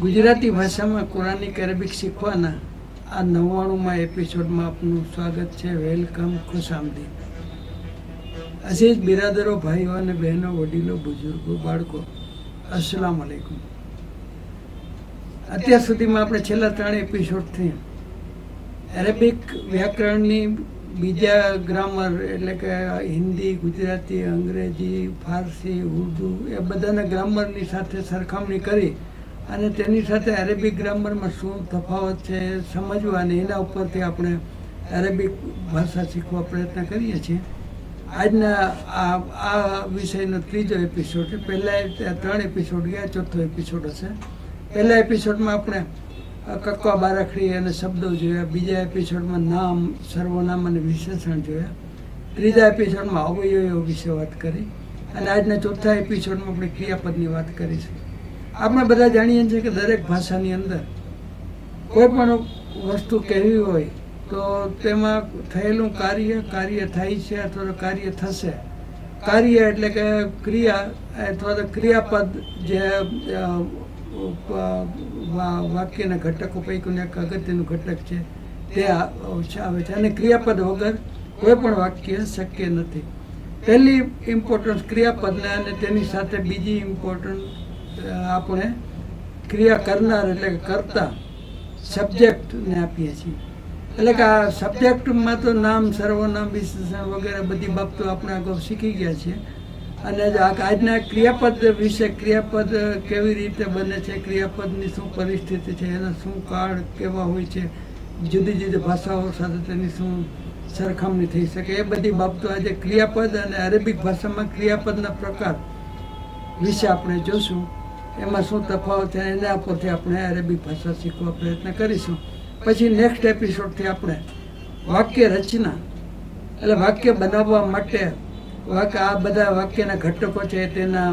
ગુજરાતી ભાષામાં કુરાનિક અરેબિક શીખવાના આ 99માં એપિસોડમાં આપનું સ્વાગત છે. વેલકમ, ખુશામદીદ. અઝીઝ બિરાદરો, ભાઈઓ અને બહેનો, વડીલો, બુઝુર્ગો, બાળકો, અસ્સલામ વાલેકુમ. અત્યાર સુધીમાં આપણે છેલ્લા 3 એપિસોડથી અરેબિક વ્યાકરણની બીજા ગ્રામર એટલે કે હિન્દી, ગુજરાતી, અંગ્રેજી, ફારસી, ઉર્દુ એ બધાના ગ્રામરની સાથે સરખામણી કરી અને તેની સાથે અરેબિક ગ્રામરમાં શું તફાવત છે સમજવા અને એના ઉપરથી આપણે અરેબિક ભાષા શીખવા પ્રયત્ન કરીએ છીએ. આજના આ વિષયનો 3જો એપિસોડ છે. પહેલાં 3 એપિસોડ ગયા, 4થો એપિસોડ હશે. પહેલા એપિસોડમાં આપણે કક્કા બારાખડી અને શબ્દો જોયા. બીજા એપિસોડમાં નામ, સર્વનામ અને વિશેષણ જોયા. ત્રીજા એપિસોડમાં અવયવો વિશે વાત કરી અને આજના 4થા એપિસોડમાં આપણે ક્રિયાપદની વાત કરીશું. આપણે બધા જાણીએ છીએ કે દરેક ભાષાની અંદર કોઈ પણ વસ્તુ કહેવી હોય તો તેમાં થયેલું કાર્ય થાય છે અથવા તો કાર્ય થશે. કાર્ય એટલે કે ક્રિયા અથવા તો ક્રિયાપદ જે વાક્યના ઘટકો પૈકીનું એક અગત્યનું ઘટક છે તે આવે છે અને ક્રિયાપદ વગર કોઈ પણ વાક્ય શક્ય નથી. પહેલી ઇમ્પોર્ટન્સ ક્રિયાપદને અને તેની સાથે બીજી ઇમ્પોર્ટન્સ આપણે ક્રિયા કરનાર એટલે કે કર્તા સબ્જેક્ટને આપીએ છીએ. એટલે કે આ સબ્જેક્ટમાં તો નામ, સર્વનામ, વિશેષણ વગેરે બધી બાબતો આપણે અગાઉ શીખી ગયા છીએ. અને આજના ક્રિયાપદ વિશે, ક્રિયાપદ કેવી રીતે બને છે, ક્રિયાપદની શું પરિસ્થિતિ છે, એના શું કાળ કેવા હોય છે, જુદી જુદી ભાષાઓ સાથે તેની શું સરખામણી થઈ શકે, એ બધી બાબતો આજે ક્રિયાપદ અને અરેબિક ભાષામાં ક્રિયાપદના પ્રકાર વિશે આપણે જોશું. એમાં શું તફાવત છે એના પરથી આપણે અરેબિક ભાષા શીખવા પ્રયત્ન કરીશું. પછી નેક્સ્ટ એપિસોડથી આપણે વાક્ય રચના એટલે વાક્ય બનાવવા માટે આ બધા વાક્યના ઘટકો છે તેના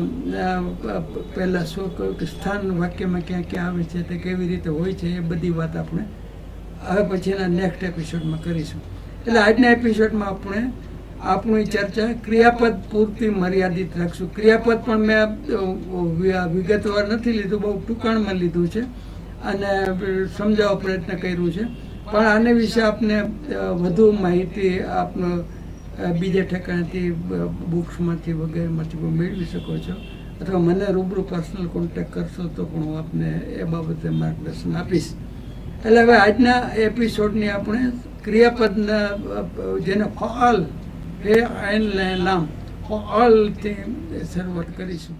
પહેલાં શું સ્થાન વાક્યમાં ક્યાં ક્યાં આવે છે, તે કેવી રીતે હોય છે, એ બધી વાત આપણે હવે પછીના નેક્સ્ટ એપિસોડમાં કરીશું. એટલે આજના એપિસોડમાં આપણે આપણી ચર્ચા ક્રિયાપદ પૂરતી મર્યાદિત રાખશું. ક્રિયાપદ પણ મેં વિગતવાર નથી લીધું, બહુ ટૂંકાણમાં લીધું છે અને સમજાવવા પ્રયત્ન કર્યું છે. પણ આને વિશે આપને વધુ માહિતી આપનો બીજા ઠેકાણેથી, બુક્સમાંથી વગેરેમાંથી મેળવી શકો છો, અથવા મને રૂબરૂ પર્સનલ કોન્ટેક્ટ કરશો તો પણ હું આપને એ બાબતે માર્ગદર્શન આપીશ. એટલે હવે આજના એપિસોડની આપણે ક્રિયાપદના જેને ફઆલ નામ ફઆલથી શરૂઆત કરીશું.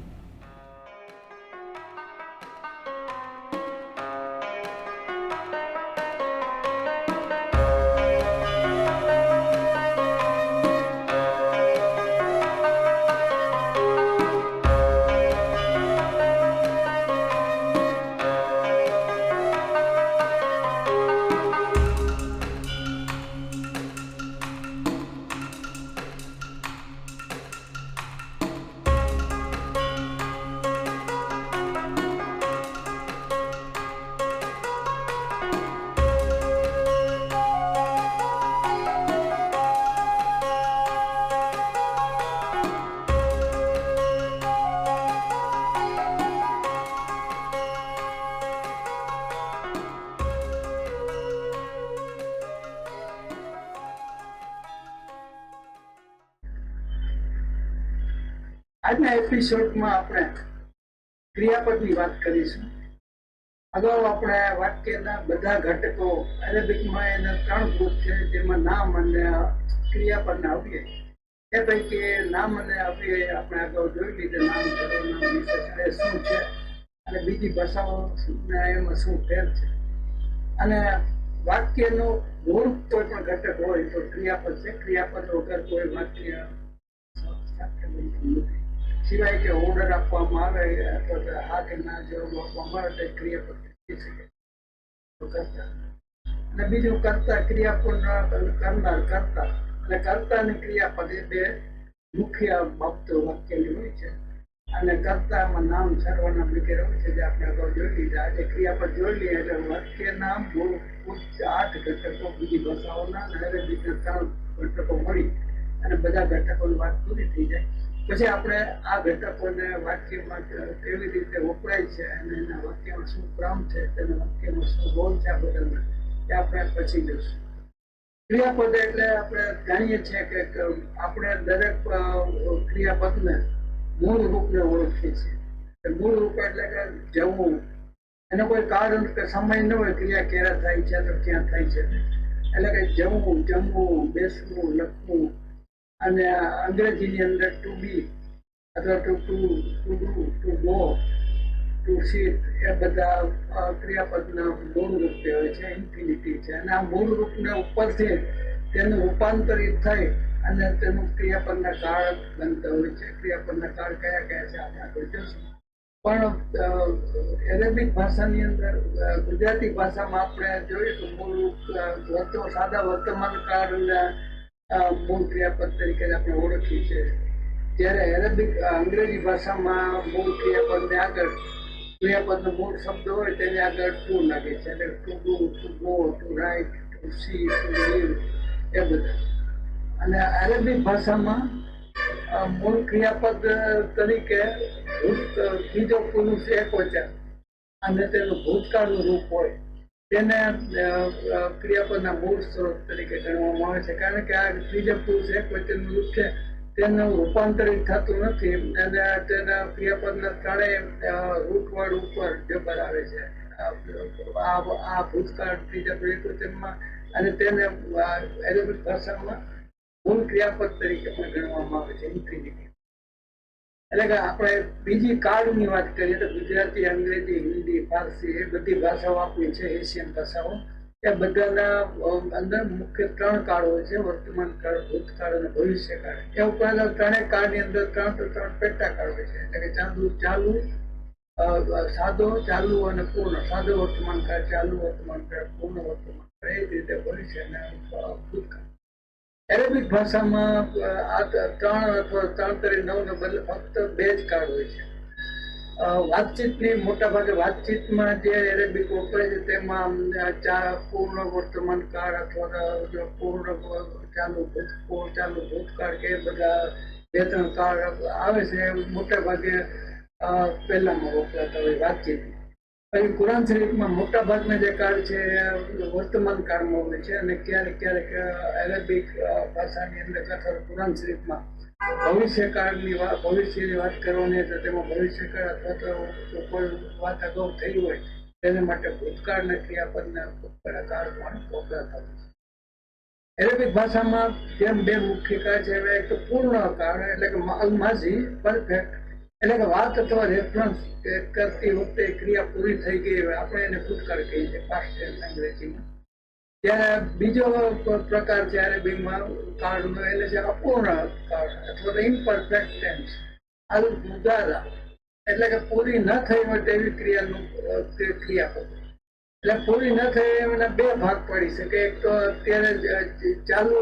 આજના એપિસોડમાં આપણે ક્રિયાપદની વાત કરીશું. અગાઉ આપણે વાક્યના બધા ઘટકો, અરેબિકમાં એના 3 ગ્રુપ છે, જેમાં નામ અને ક્રિયાપદના અવ્યય. એ પૈકી નામ અને અવ્યય આપણે અગાઉ જોઈ લીધા. નામ, સર્વનામ, વિશેષણ એ શું છે અને બીજી ભાષાઓના એમાં શું ફેર છે. અને વાક્યનો મૂળ કોઈ પણ ઘટક હોય તો ક્રિયાપદ છે. ક્રિયાપદ વગર કોઈ વાક્ય નથી, સિવાય કે ઓર્ડર આપવામાં આવે અથવા હા કે ના જવાબ આપવામાં આવે તો ક્રિયાપદ થઈ શકે. અને બીજું કર્તા, ક્રિયાપદ કરનાર, કર્તા. એટલે કર્તા અને ક્રિયાપદ એ બે મુખ્ય બાબતો વાક્યની હોય છે. અને કર્તામાં નામ, સર્વનામ વગેરે હોય છે, જે આપણે અગાઉ જોઈ લીધા. આજે ક્રિયાપદ જોઈ લઈએ એટલે વાક્યના મૂળ 8 ઘટકો બીજી ભાષાઓના અને અરેબિકના 3 ઘટકો મળી અને બધા ઘટકોની વાત પૂરી થઈ જાય. પછી આપણે આ ઘટકોને વાક્યમાં કેવી રીતે વપરાય છે અને એના વાક્યમાં શું ક્રમ છે, તેના વાક્યમાં શું બોલ છે, આ બધામાં એ આપણે પછી જોઈશું. ક્રિયાપદ એટલે આપણે જાણીએ છીએ કે આપણે દરેક ક્રિયાપદને મૂળ રૂપને ઓળખીએ છીએ. મૂળ રૂપ એટલે કે જવું, એનો કોઈ કારણ કે સમય ન હોય, ક્રિયા ક્યારે થાય છે તો ક્યાં થાય છે, એટલે કે જવું, જમવું, બેસવું, લખવું. અને અંગ્રેજીની અંદર ટુ બી અથવા to do, to go, to sit, એ બધા ક્રિયાપદના મૂળ રૂપે હોય છે, ઇન્ફિનિટી છે. અને આ મૂળ રૂપને ઉપરથી તેનું રૂપાંતરિત થઈ અને તેનું ક્રિયાપદના કાળ બનતા હોય છે. ક્રિયાપદના કાળ કયા કયા છે આપણે આગળ જોશું. પણ એરેબિક ભાષાની અંદર, ગુજરાતી ભાષામાં આપણે જોઈએ તો મૂળ સાદા વર્તમાન કાળના મૂળ ક્રિયાપદ તરીકે આપણે ઓળખીએ છીએ. જ્યારે એરેબિક અંગ્રેજી ભાષામાં મૂળ ક્રિયાપદને આગળ ક્રિયાપદનો મૂળ શબ્દ હોય તેની આગળ ટુ લાગે છે, એટલે to do, to go, to write, to see, to leave, એ બધા. અને અરેબિક ભાષામાં મૂળ ક્રિયાપદ તરીકે ત્રીજો પુરુષ એકવચન અને તેનું ભૂતકાળનું રૂપ હોય તેને ક્રિયાપદના મૂળ સ્વરૂપ તરીકે ગણવામાં આવે છે. કારણ કે આ ત્રીજા પુરુષ એકવચનનું રૂપ છે તેનું રૂપાંતરિત થતું નથી અને તેના ક્રિયાપદના ત્રણેય રૂટવર્ડ ઉપર જબર આવે છે આ ભૂતકાળ ત્રીજા એકવચનમાં, અને તેને એરેબિક ભાષામાં મૂળ ક્રિયાપદ તરીકે પણ ગણવામાં આવે છે, ઇન્ફિનિટી. એટલે કે આપણે બીજી કાળની વાત કરીએ તો ગુજરાતી, અંગ્રેજી, હિન્દી, ફારસી, એ બધી ભાષાઓ આપણી છે, એશિયન ભાષાઓ. એ બધાના અંદર મુખ્ય ત્રણ કાળ હોય છે: વર્તમાન કાળ, ભૂતકાળ અને ભવિષ્યકાળ. એ ઉપરાંત ત્રણેય કાળની અંદર ત્રણ પેટા કાળ હોય છે, એટલે કે ચાલુ, સાદો, ચાલુ અને પૂર્ણ. સાદો વર્તમાન કાળ, ચાલુ વર્તમાન કાળ, પૂર્ણ વર્તમાન કાળ, એ જ રીતે ભવિષ્ય અને ભૂતકાળ. એરેબિક ભાષામાં આ 3 અથવા 3 9 ને બદલે ફક્ત 2 જ કાળ હોય છે. વાતચીતની મોટાભાગે વાતચીતમાં જે એરેબિક વપરાય છે તેમાં પૂર્ણ વર્તમાન કાળ અથવા પૂર્ણ ચાલુ ભૂતકાળ કે બધા 2-3 કાળ આવે છે. મોટાભાગે પહેલામાં વપરાતા હોય વાતચીતમાં. પછી કુરાન શરીફમાં મોટા ભાગના જે કાળ છે વર્તમાન કાળમાં હોય છે, અને ક્યારેક એરેબિક ભાષાની અંદર અથવા કુરાન શરીફમાં ભવિષ્યની વાત કરવાની તો તેમાં ભવિષ્યકાળ અથવા તો કોઈ વાત અગાઉ થઈ હોય તેને માટે ભૂતકાળના ક્રિયાપદના ભૂતકાળના કાળ પણ વપરાતા હોય છે. એરેબિક ભાષામાં જેમ 2 મુખ્ય કાળ છે, એક તો પૂર્ણ કાળ એટલે કે અલ-માઝી, પરફેક્ટ, એટલે કે વાત અથવા રેફરન્સ કરતી વખતે ક્રિયા પૂરી થઈ ગઈ હોય, આપણે એને ભૂતકાળ કહીએ છીએ, પાસ્ટ ટેન્સ અંગ્રેજીમાં. ત્યારે બીજો પ્રકાર છે અરેબિકમાં કાળનો, એટલે છે અપૂર્ણ કાળ અથવા તો ઇમ્પરફેક્ટ ટેન્સ, અલ-મુદારા, એટલે કે પૂરી ન થઈ હોય તેવી ક્રિયાનું ક્રિયાપદ. એટલે પૂરી ન થઈ એના 2 ભાગ પડી શકે. એક તો અત્યારે ચાલુ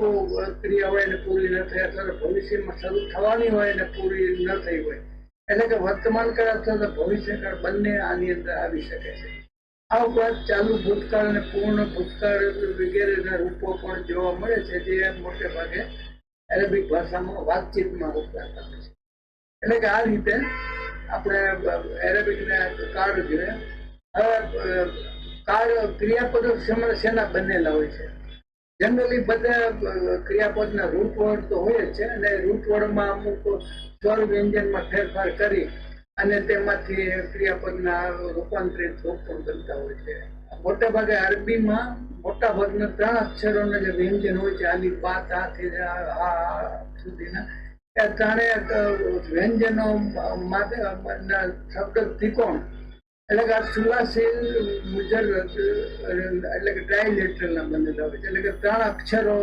ક્રિયા હોય ને પૂરી ન થઈ, અથવા ભવિષ્યમાં શરૂ થવાની હોય ને પૂરી ન થઈ હોય, એટલે કે વર્તમાન કાળ અથવા તો ભવિષ્યકાળ બંને આની અંદર આવી શકે છે. આ ઉપરાંત ચાલુ ભૂતકાળ અને પૂર્ણ ભૂતકાળ વગેરેના રૂપો પણ જોવા મળે છે, જે મોટે ભાગે એરેબિક ભાષામાં વાતચીતમાં વપરાતા હોય છે. એટલે કે આ રીતે આપણે એરેબિકના કાળ જોઈએ. હવે કાળ ક્રિયાપદો શેના બનેલા હોય છે? જનરલી બધા ક્રિયાપદના રૂટવર્ડ તો હોય જ છે, અને રૂટવર્ડમાં અમુક સ્વર વ્યંજનમાં ફેરફાર કરી અને તેમાંથી ક્રિયાપદના રૂપાંતરિત રૂપ પણ બનતા હોય છે. મોટા ભાગે અરબીમાં મોટા ભાગના 3 અક્ષરોના જે વ્યંજન હોય છે, આલી, બા, તાથી સુધીના, એ 3 વ્યંજનો શબ્દ ત્રિકોણ, એટલે કે આ સુલાસીલ મુજર એટલે કે ટ્રાયલેટરલના બનેલા હોય છે. એટલે કે 3 અક્ષરો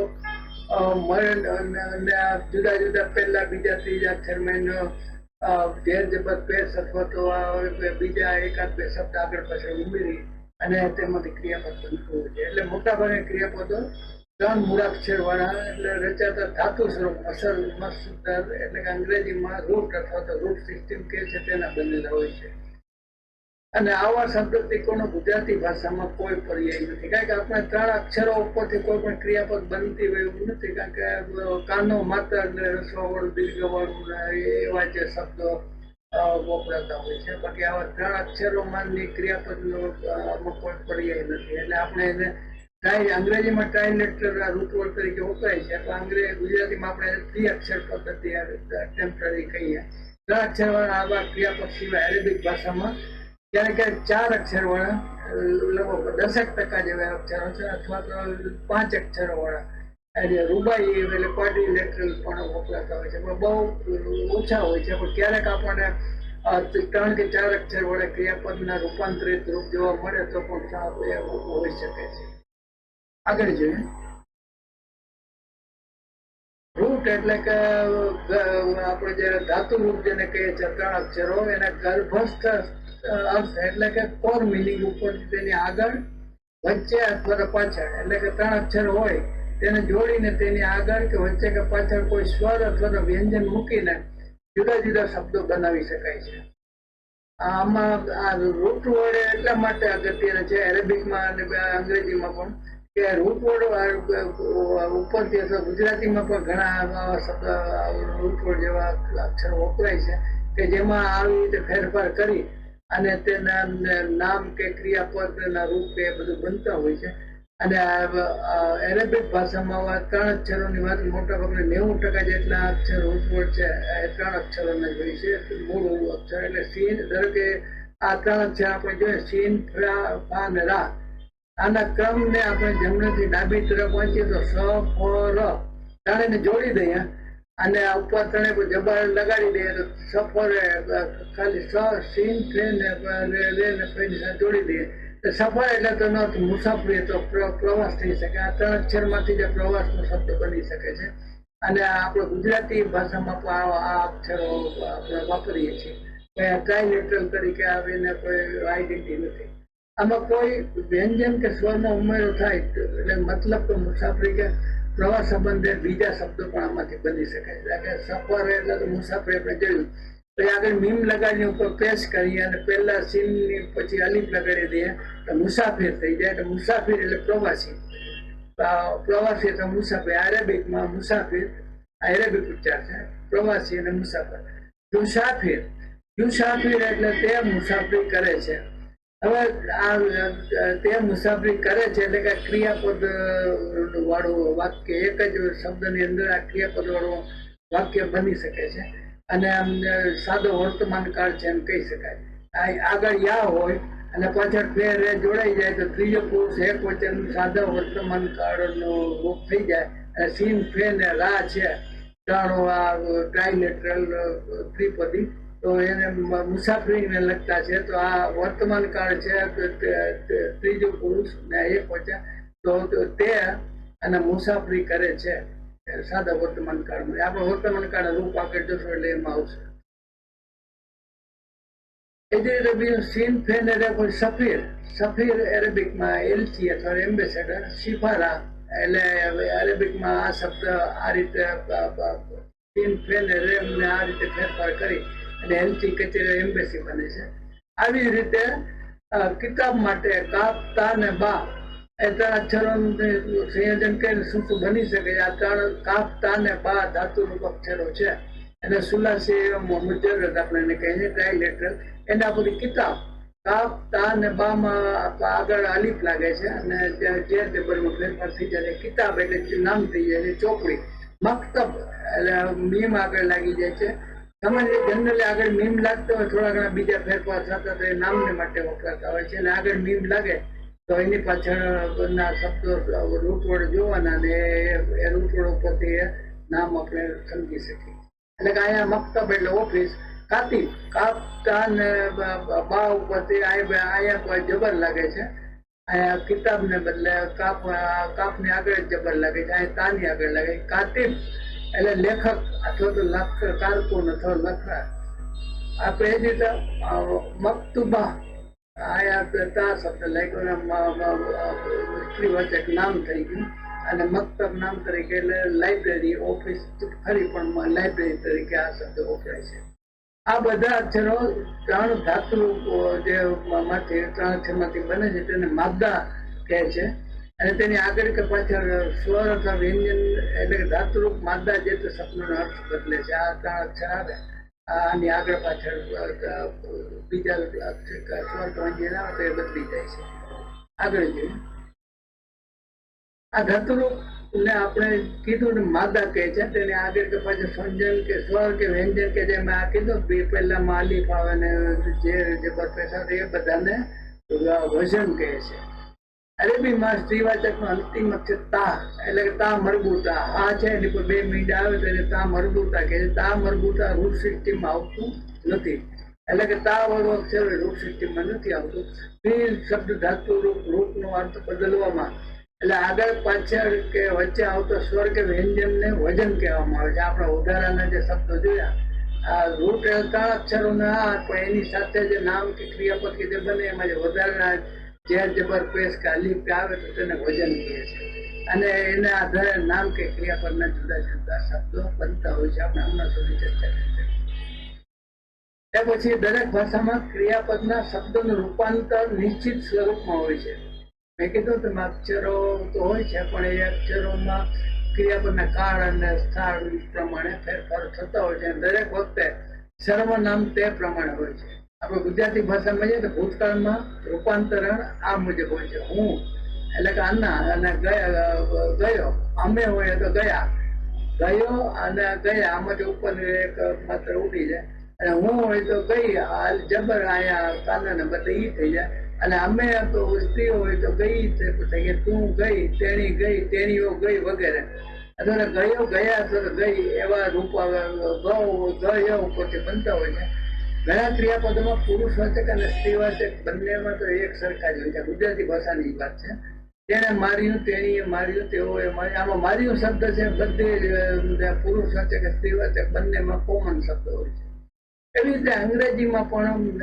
જુદા જુદા પહેલા, બીજા, ત્રીજા અક્ષરમાં ઢેર જબર પેશ અથવા તો બીજા 1-2 શબ્દ આગળ પાછળ ઉમેરી અને તેમાંથી ક્રિયાપદ બનતું હોય છે. એટલે મોટા ભાગે ક્રિયાપદો 3 મૂળાક્ષર વાળા એટલે રચાતા ધાતુ સ્વરૂપ, અસર, મસદર, એટલે કે અંગ્રેજીમાં રૂટ અથવા તો રૂટ સિસ્ટમ કે છે તેના બનેલા હોય છે. અને આવા શબ્દ ત્રિકોણો ગુજરાતી ભાષામાં કોઈ પર્યાય નથી, કારણ કે આપણે 3 અક્ષરો ઉપરથી કોઈ પણ ક્રિયાપદ બનતી હોય એવું નથી, કારણ કે કાનો, માતર ને રસવાવાળું, દીર્ઘવાળું એવા જે શબ્દો વપરાતા હોય છે. બાકી આવા 3 અક્ષરોમાંની ક્રિયાપદનો કોઈ પર્યાય નથી. એટલે આપણે એને અંગ્રેજીમાં ટ્રાયલેટર રૂપવર્ડ તરીકે વપરાય છે, તો ગુજરાતીમાં આપણે 3 અક્ષર પદ્ધતિ ટેમ્પરરી કહીએ. 3 અક્ષર વાળા આવા ક્રિયાપદ સિવાય અરેબિક ભાષામાં ક્યારેક ક્યારેક 4 અક્ષર વાળા લગભગ 10% જેવા અક્ષરો છે, અથવા તો 5 અક્ષરો વાળા રૂબાઈ એટલે ક્વાડ્રિલેટરલ પણ વપરાતા હોય છે, પણ બહુ ઓછા હોય છે. પણ ક્યારેક આપણને 3 કે 4 અક્ષર વડે ક્રિયાપદના રૂપાંતરિત રૂપ જોવા મળે તો પણ હોઈ શકે છે. આગળ જોઈએ, રૂટ એટલે કે આપણે જે ધાતુ રૂપ જેને કહીએ છીએ 3 અક્ષરો, એના ગર્ભસ્થ અર્થ એટલે કે કોર મિનિંગ ઉપર તેની આગળ, વચ્ચે અથવા તો પાછળ, એટલે કે 3 અક્ષર હોય તેને જોડીને તેની આગળ કે વચ્ચે કે પાછળ કોઈ સ્વર અથવા તો વ્યંજન મૂકીને જુદા જુદા શબ્દો બનાવી શકાય છે. આમાં આ રૂટ વર્ડ એટલા માટે અગત્યના છે અરેબિકમાં અને અંગ્રેજીમાં પણ, કે રૂટ વર્ડ ઉપરથી અથવા ગુજરાતીમાં પણ ઘણા શબ્દ રૂટ વર્ડ જેવા અક્ષરો વપરાય છે કે જેમાં આવી રીતે ફેરફાર કરી અને તેના નામ કે ક્રિયાપદના રૂપ કે બધું બનતા હોય છે. અને એરેબિક ભાષામાં 3 અક્ષરોની વાત મોટા ભાગે 90% જેટલા અક્ષર રૂપવર્ડ છે એ 3 અક્ષરોના જ હોય છે. મૂળ અક્ષર એટલે સીન, ધારો કે આ 3 અક્ષર આપણે જોઈએ સીન, ફા અને રા, આના ક્રમને આપણે જમણેથી ડાબી તરફ વાંચીએ તો સ, ફ, ર ત્રણેયને જોડી દઈએ અને ઉપર ત્રણે જબર લગાડી દઈએ તો સફર ખાલી સ, સીન, ફે ને રે ને ફેની સાથે જોડી દઈએ. સફર એટલે તો ન મુસાફરી, તો પ્રવાસ થઈ શકે. આ 3 અક્ષરમાંથી જે પ્રવાસનો શબ્દ બની શકે છે. અને આપણે ગુજરાતી ભાષામાં પણ આ અક્ષરો આપણે વાપરીએ છીએ. ટ્રાયલેટરલ તરીકે આવીને કોઈ આઈડેન્ટિટી નથી. આમાં કોઈ વ્યંજન કે સ્વરનો ઉમેરો થાય એટલે મતલબ તો મુસાફરી કે પ્રવાસ સંબંધે બીજા શબ્દો પણ આમાંથી બની શકે છે. સફર એટલે તો મુસાફરી આપણે જોયું, પછી આગળ મીમ લગાડીને ઉપર પેશ કરીએ અને પહેલા સીનની પછી અલીફ લગાડી દઈએ તો મુસાફિર થઈ જાય. તો મુસાફિર એટલે પ્રવાસી, પ્રવાસી એટલે મુસાફિર. અરેબિકમાં મુસાફિર અરેબિક ઉચ્ચાર છે, પ્રવાસી અને મુસાફર. મુસાફિર, મુસાફિર એટલે તે મુસાફરી કરે છે. હવે આ તે મુસાફરી કરે છે એટલે કે ક્રિયાપદ વાળું વાક્ય, એક જ શબ્દની અંદર આ ક્રિયાપદ વાળું વાક્ય બની શકે છે. અને સાદો વર્તમાન કાળ છે એમ કહી શકાય. આગળ યા હોય અને પાછળ ફે રે જોડાઈ જાય તો ત્રીજો પુરુષ એક વચન સાદા વર્તમાન કાળનું રૂપ થઈ જાય. અને સીન, ફે ને રા છે ત્રણ આ ટ્રાયલેટરલ ત્રિપદી, તો એને મુસાફરીને લગતા છે. તો આ વર્તમાન કાળ છે, ત્રીજો પુરુષ ને એક વચન, તો તે અને મુસાફરી કરે છે સાદા વર્તમાન કાળમાં. આપણે વર્તમાન કાળ રૂપ આગળ જશો એટલે એમાં આવશે. એ જ રીતે બીજું સીન, ફેન એટલે સફીર. સફીર એરેબિકમાં એલચી અથવા એમ્બેસેડર. સિફારા એટલે અરેબિકમાં આ શબ્દ આ રીતે સીન, ફેન રેમને આ રીતે ફેરફાર કરી અને એલચી કચેરી એમ્બેસી બને છે. આવી રીતે કિતાબ માટે કાપ, તા ને બા એ 3 અક્ષરોનું સંયોજન કરીને શું શું બની શકે. આ 3 કાપ, તા ને બા ધાતુરૂપ અક્ષરો છે. અને સુલાસી મુજરદ આપણે એને કહીએ છીએ, ટ્રાયલેટરલ. એના બધી કિતાબ, કાપ, તા ને બા માં આગળ અલીફ લાગે છે અને જે ટેબલમાં ફેરફાર થઈ જાય. કિતાબ એટલે નામ થઈ જાય, ચોપડી. મક્તબ એટલે મીમ આગળ લાગી જાય છે. સામાન્ય જનરલી આગળ મીમ લાગતો હોય, થોડા ઘણા બીજા ફેરફાર થતા તો એ નામને માટે વપરાતા હોય છે. અને આગળ મીમ લાગે તો એની પાછળના શબ્દો રૂટવર્ડ જોવાના અને એ રૂટવર્ડ ઉપરથી એ નામ આપણે સમજી શકીએ. એટલે કે અહીંયા મક્તબ એટલે ઓફિસ. કાતિબ, કાપ, તા ને બા ઉપરથી અહીંયા જબર લાગે છે. અહીંયા કિતાબ ને બદલે કાપ ની આગળ જબર લાગે છે, અહીંયા તાની આગળ લાગે. કાતિબ એટલે લેખક અથવા તો કારકુન અથવા લખનાર. આપણે એ જ રીતે મકતુબા આયા તા શબ્દ લાગ્યો, સ્ત્રીવાચક નામ થઈ ગયું. અને મક્તબ નામ તરીકે એટલે લાઇબ્રેરી, ઓફિસ. ફરી પણ લાઇબ્રેરી તરીકે આ શબ્દ વપરાય છે. આ બધા અક્ષરો ત્રણ ધાતુ જે માંથી ત્રણ અક્ષરમાંથી બને છે તેને માદા કહે છે. અને તેની આગળ કે પાછળ સ્વર અથવા વ્યંજન એટલે કે ધાતુરૂપ માદા જે તે શબ્દનો અર્થ બદલે છે. આ ત્રણ અક્ષર આવે આની આગળ પાછળ બીજા સ્વર વ્યંજન આવે તો એ બદલી જાય છે. આગળ જોઈએ. આ ધાતુરૂપ ને આપણે કીધું ને માદા કહે છે, તેને આગળ કે પાછળ સંજન કે સ્વર કે વ્યંજન કે જેમ આ કીધું પહેલામાં આલિફ આવે ને જે પેશા એ બધાને વજન કહે છે. અરેબીમાં સ્ત્રીવાચકનો અંતિમ અક્ષર તા એટલે કે તા મરબૂતા આ છે એની પર બે મીંડ આવે તો એને તા મરબૂતા કહે છે. તા મરબૂતા રૂપ સિસ્ટમમાં આવતું નથી, એટલે કે તા વાળો અક્ષર રૂપ સિસ્ટમમાં નથી આવતું. શબ્દ ધાતુ રૂપનો અર્થ બદલવામાં એટલે આગળ પાછળ કે વચ્ચે આવતો સ્વર કે વ્યંજનને વજન કહેવામાં આવે છે. આપણા ઉદાહરણના જે શબ્દો જોયા આ રૂટ ત્રણ અક્ષરોના પણ એની સાથે જે નામ કે ક્રિયાપદ કે જે બને એમાં જે વધારાના ઝેર જબર પેશ કે અલીફ આવે તો તેને વજન કહે છે. અને એના આધારે નામ કે ક્રિયાપદના જુદા જુદા શબ્દો બનતા હોય છે. આપણે હમણાં સુધી ચર્ચા કરી. એ પછી દરેક ભાષામાં ક્રિયાપદના શબ્દોનું રૂપાંતર નિશ્ચિત સ્વરૂપમાં હોય છે. મેં કીધું કે અક્ષરો તો હોય છે પણ એ અક્ષરોમાં ક્રિયાપદના કાળ અને સ્થળ પ્રમાણે ફેરફાર થતા હોય છે. દરેક વખતે સર્વનામ તે પ્રમાણે હોય છે. આપણે ગુજરાતી ભાષામાં જઈએ તો ભૂતકાળમાં રૂપાંતરણ આ મુજબ હોય છે. હું એટલે કે આના અને ગયો, અમે હોય તો ગયા, ગયો અને ગયા આમાંથી ઉપર એક માત્ર ઉડી જાય. અને હું હોય તો ગઈ જબર અહીંયા કાનાને બદલે ઈ થઈ જાય. અને અમે તો સ્ત્રી હોય તો ગઈ થઈ ગયા, તું ગઈ, તેણી ગઈ, તેણીઓ ગઈ વગેરે. અથવા ગયો ગયા અથવા ગઈ એવા રૂપ ગયો ઉપરથી બનતા હોય છે. ઘણા ક્રિયાપદોમાં પુરુષવાચક અને સ્ત્રીવાચક બંનેમાં તો એક સરખા જ હોય છે. ગુજરાતી ભાષાની વાત છે. તેને માર્યું, તેણીએ માર્યું, તેઓએ માર્યું. આમાં માર્યું શબ્દ છે બધે પુરુષવાચક સ્ત્રીવાચક બંનેમાં કોમન શબ્દ હોય છે. એવી રીતે અંગ્રેજીમાં પણ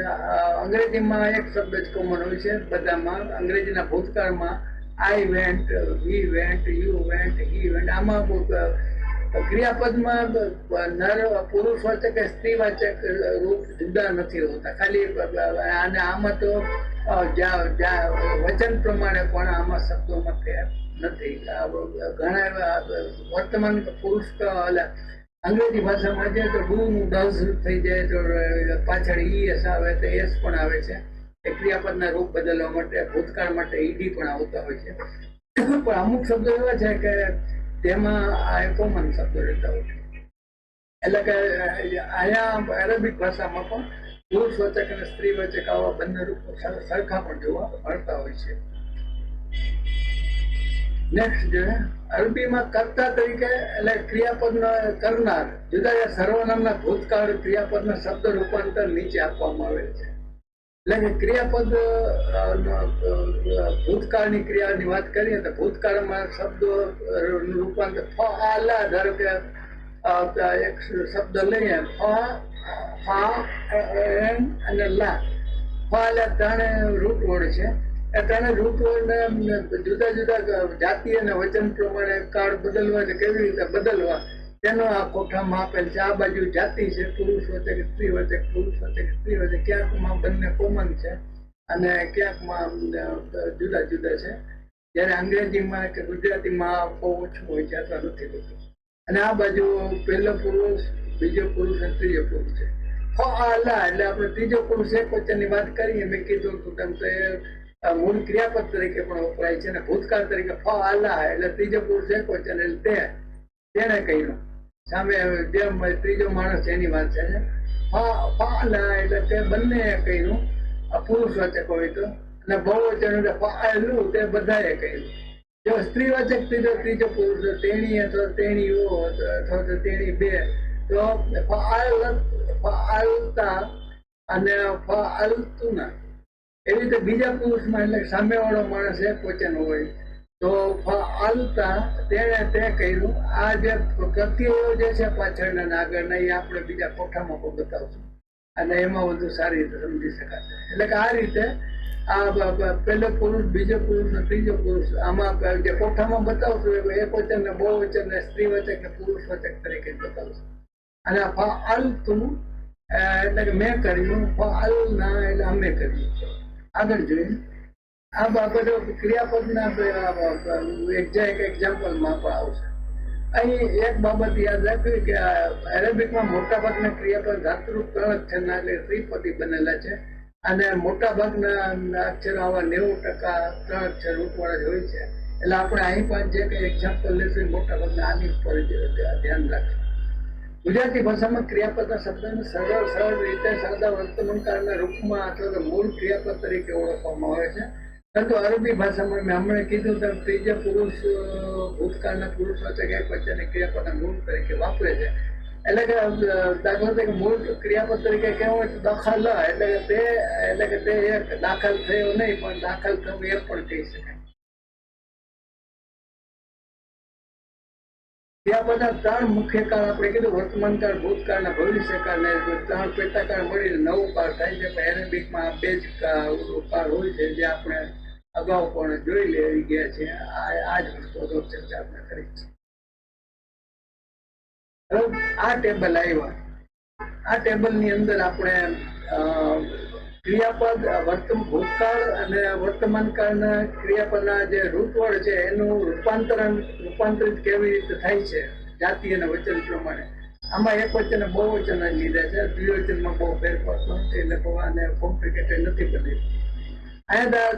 અંગ્રેજીમાં એક શબ્દ જ કોમન હોય છે બધામાં. અંગ્રેજીના ભૂતકાળમાં I went, we went, you went, he went. આમાં ક્રિયાપદમાં નર પુરુષવાચક કે સ્ત્રીવાચક રૂપ જુદા નથી હોતા ખાલી. અને આમાં તો વચન પ્રમાણે પણ આમાં શબ્દોમાં ફેર નથી. ઘણા એવા વર્તમાન પુરુષ અંગ્રેજી ભાષામાં છે તો ડુ ડઝ થઈ જાય તો પાછળ ઈએસ આવે તો એસ પણ આવે છે. એ ક્રિયાપદના રૂપ બદલવા માટે ભૂતકાળ માટે ઈડી પણ આવતા હોય છે. પણ અમુક શબ્દો એવા છે કે તેમાં આ કોમન શબ્દો રહેતા હોય છે. એટલે કે અહીંયા અરેબિક ભાષામાં પણ પુરુષવાચક અને સ્ત્રીવાચક આવા બંને રૂપો સરખા પણ જોવા મળતા હોય છે. નેક્સ્ટ જોઈએ. અરબીમાં કર્તા તરીકે એટલે ક્રિયાપદનો કરનાર જુદા જુદા સર્વનામના ભૂતકાળ ક્રિયાપદના શબ્દ રૂપાંતર નીચે આપવામાં આવેલ છે. એટલે કે ક્રિયાપદ ભૂતકાળની ક્રિયાની વાત કરીએ તો ભૂતકાળમાં શબ્દો રૂપાંતર ફાલા ધારો કે એક શબ્દ લઈએ ફા અને લા. ફાલા ત્રણે રૂટ વડ છે. એ ત્રણે રૂટ વડને જુદા જુદા જાતિ અને વચન પ્રમાણે કાળ બદલવા છે કેવી રીતે બદલવા તેનો આ કોઠામાં આપેલ છે. આ બાજુ જાતિ છે પુરુષવાચક સ્ત્રીવાચક, પુરુષવાચક સ્ત્રીવાચક. ક્યાંકમાં બંને કોમન છે અને ક્યાંકમાં જુદા જુદા છે. જ્યારે અંગ્રેજીમાં કે ગુજરાતીમાં બહુ ઓછું હોય છે અથવા નથી હોતું. અને આ બાજુ પહેલો પુરુષ, બીજો પુરુષ અને ત્રીજો પુરુષ છે. ફાલા એટલે આપણે ત્રીજો પુરુષ એક વચનની વાત કરીએ. મેં કીધું તેમ તો એ મૂળ ક્રિયાપદ તરીકે પણ વપરાય છે. અને ભૂતકાળ તરીકે ફાલા એટલે ત્રીજો પુરુષ એક વચન એટલે તેને કહ્યું. સામે જેમ ત્રીજો માણસ એની વાત છે. ફાલા એટલે તે બંને કહ્યું પુરુષવાચક હોય તો, અને બહુવચન એટલે ફાલું તે બધાએ કહ્યું. જો સ્ત્રીવાચક ત્રીજો પુરુષ તેણી અથવા તેણીઓ અથવા તો તેણી બે તો ફાલતા અને ફાલતુના. એવી રીતે બીજા પુરુષમાં એટલે સામેવાળો માણસ એક વચન હોય તો ફાલતા તેણે તે કર્યું. આ જે પ્રત્યયો જે છે પાછળના અને આગળના એ આપણે બીજા કોઠામાં પણ બતાવશું અને એમાં વધુ સારી રીતે સમજી શકાશે. એટલે કે આ રીતે આ પહેલો પુરુષ, બીજો પુરુષ ને ત્રીજો પુરુષ આમાં જે કોઠામાં બતાવશું એક વચન ને બહુવચન ને સ્ત્રીવાચક ને પુરુષવાચક તરીકે બતાવશું. અને ફાલતુ એટલે કે મેં કર્યું, હાલ ના એટલે અમે કર્યું. આગળ જોઈએ આ બાબતો ક્રિયાપદના એક્ઝામ્પલમાં પણ આવશે. અહીં એક બાબત યાદ રાખવી કે એરેબિકમાં મોટાભાગના ક્રિયાપદ ધાતુરૂપ 3 અક્ષરના એટલે ત્રિપદી બનેલા છે અને મોટાભાગના અક્ષરો આવા 90% 3 અક્ષર રૂપવાળા જ હોય છે. એટલે આપણે અહીં પણ જે કંઈ એક્ઝામ્પલ લેશું મોટાભાગના આની ઉપર ધ્યાન રાખશું. ગુજરાતી ભાષામાં ક્રિયાપદના શબ્દને સરળ રીતે સાદા વર્તમાનકાળના રૂપમાં અથવા તો મૂળ ક્રિયાપદ તરીકે ઓળખવામાં આવે છે. પરંતુ અરબી ભાષામાં મેં હમણાં કીધું તેમ ત્રીજા પુરુષ ભૂતકાળના પુરુષવાચક એકવચન ક્રિયાપદના મૂળ તરીકે વાપરે છે. એટલે કે દાખલા તરીકે મૂળ ક્રિયાપદ તરીકે કહેવું હોય તો દખલ, એટલે કે તે એક દાખલ થયો નહીં પણ દાખલ થવું એ પણ કહી શકાય. ક્રિયાપદના 3 મુખ્ય કાળ આપણે કીધું, વર્તમાન કાળ, ભૂતકાળ અને ભવિષ્યકાળ ને 3 પેટાકાળ મળીને 9 કાળ થાય છે. પણ એરેબિકમાં 2 જ કાળ હોય છે જે આપણે અગાઉ પણ જોઈ લઈ ગયા છે. આ જ વસ્તુઓ ચર્ચા આપણે કરી છે. હવે આ ટેબલ આવ્યા, આ ટેબલની અંદર આપણે ક્રિયાપદ ભૂતકાળ અને વર્તમાન કાળના ક્રિયાપદના જે રૂપવળ છે એનું રૂપાંતરિત કેવી રીતે થાય છે જાતિ અને વચન પ્રમાણે. આમાં એક વચન બહુ વચન લીધા છે, દ્વિવચનમાં બહુ ફેરફાર નથી, એટલે બહુ આને કોમ્પ્લિકેટેડ નથી બની. અહીંયા